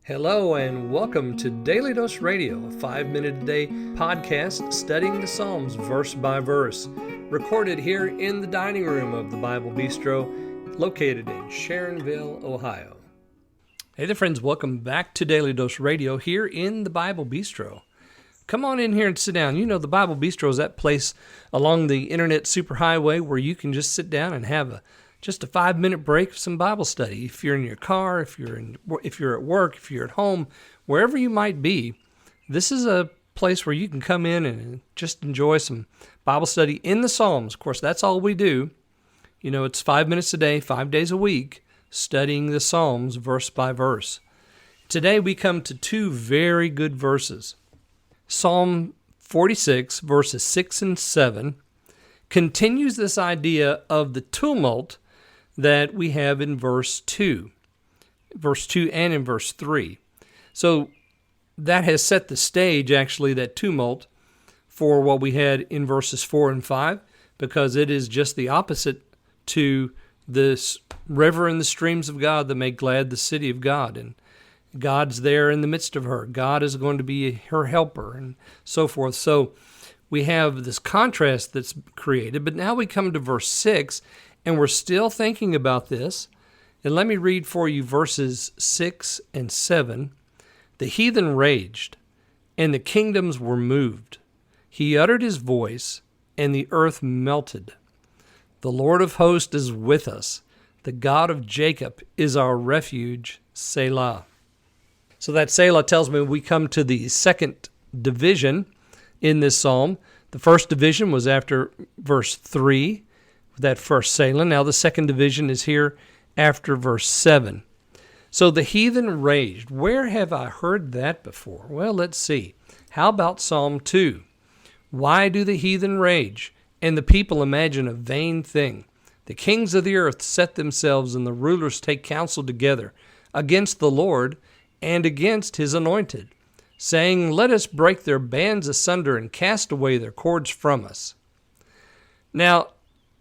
Hello and welcome to Daily Dose Radio, a 5-minute-a-day podcast studying the Psalms verse by verse, recorded here in the dining room of the Bible Bistro, located in Sharonville, Ohio. Hey there friends, welcome back to Daily Dose Radio here in the Bible Bistro. Come on in here and sit down. You know the Bible Bistro is that place along the internet superhighway where you can just sit down and have just a 5-minute break of some Bible study. If you're in your car, if you're at work, if you're at home, wherever you might be, this is a place where you can come in and just enjoy some Bible study in the Psalms. Of course, that's all we do. You know, it's 5 minutes a day, 5 days a week, studying the Psalms verse by verse. Today we come to two very good verses. Psalm 46, verses 6 and 7, continues this idea of the tumult that we have in verse 2 and in verse 3. So that has set the stage, actually, that tumult, for what we had in verses 4 and 5, because it is just the opposite to this river and the streams of God that make glad the city of God. And God's there in the midst of her. God is going to be her helper and so forth. So we have this contrast that's created, but now we come to verse 6, and we're still thinking about this. And let me read for you verses 6 and 7. The heathen raged, and the kingdoms were moved. He uttered his voice, and the earth melted. The Lord of hosts is with us. The God of Jacob is our refuge, Selah. So that Selah tells me we come to the second division in this psalm. The first division was after verse 3, that first Selah. Now the second division is here after verse 7. So the heathen raged. Where have I heard that before? Well, let's see. How about Psalm 2? Why do the heathen rage, and the people imagine a vain thing? The kings of the earth set themselves, and the rulers take counsel together against the Lord and against his anointed, saying, let us break their bands asunder and cast away their cords from us. Now,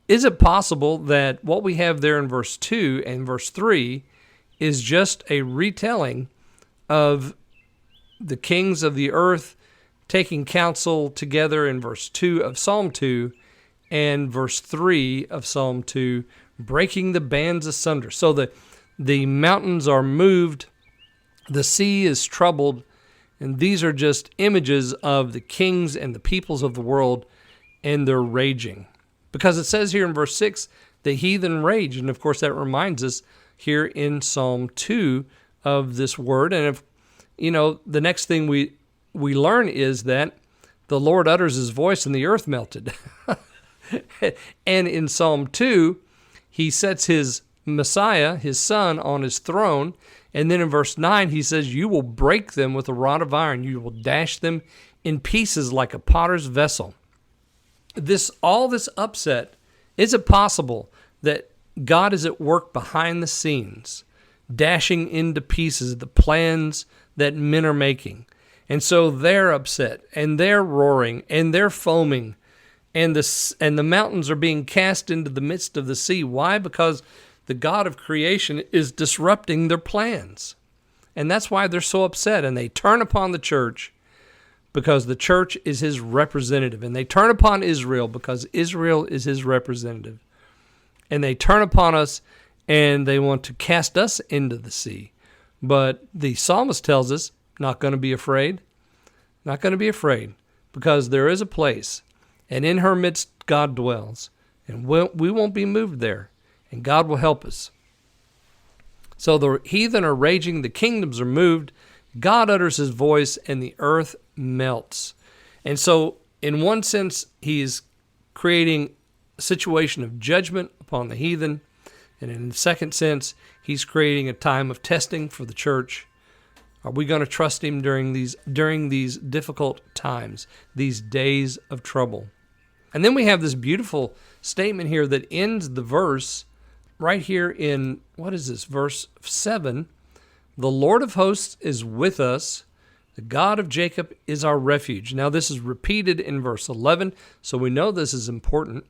is it possible that what we have there in verse 2 and verse 3 is just a retelling of the kings of the earth taking counsel together in verse 2 of Psalm 2 and verse 3 of Psalm 2, breaking the bands asunder? So the mountains are moved, the sea is troubled, and these are just images of the kings and the peoples of the world and their raging. Because it says here in verse 6, the heathen rage. And of course that reminds us here in Psalm 2 of this word. And if, the next thing we learn is that the Lord utters his voice and the earth melted. And in Psalm 2, he sets his Messiah, his son, on his throne. And then in verse 9, he says, you will break them with a rod of iron. You will dash them in pieces like a potter's vessel. All this upset, is it possible that God is at work behind the scenes, dashing into pieces the plans that men are making? And so they're upset, and they're roaring, and they're foaming, and the mountains are being cast into the midst of the sea. Why? Because the God of creation is disrupting their plans. And that's why they're so upset. And they turn upon the church because the church is his representative. And they turn upon Israel because Israel is his representative. And they turn upon us and they want to cast us into the sea. But the psalmist tells us, not going to be afraid. Not going to be afraid, because there is a place, and in her midst God dwells. And we won't be moved there. And God will help us. So the heathen are raging, the kingdoms are moved, God utters his voice, and the earth melts. And so, in one sense, he is creating a situation of judgment upon the heathen. And in the second sense, he's creating a time of testing for the church. Are we going to trust him during these difficult times, these days of trouble? And then we have this beautiful statement here that ends the verse right here in, verse 7. The Lord of hosts is with us. The God of Jacob is our refuge. Now this is repeated in verse 11, so we know this is important.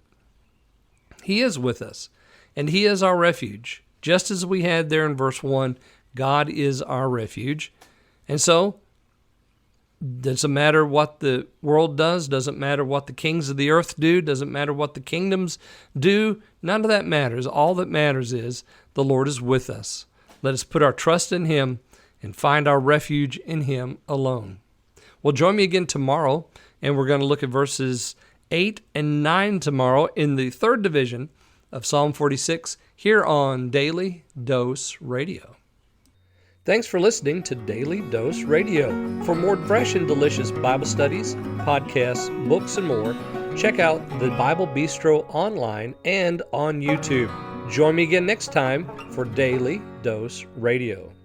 He is with us, and he is our refuge. Just as we had there in verse 1, God is our refuge. And so, doesn't matter what the world does, doesn't matter what the kings of the earth do, doesn't matter what the kingdoms do, none of that matters. All that matters is the Lord is with us. Let us put our trust in Him and find our refuge in Him alone. Well, join me again tomorrow, and we're going to look at verses 8 and 9 tomorrow in the third division of Psalm 46 here on Daily Dose Radio. Thanks for listening to Daily Dose Radio. For more fresh and delicious Bible studies, podcasts, books, and more, check out the Bible Bistro online and on YouTube. Join me again next time for Daily Dose Radio.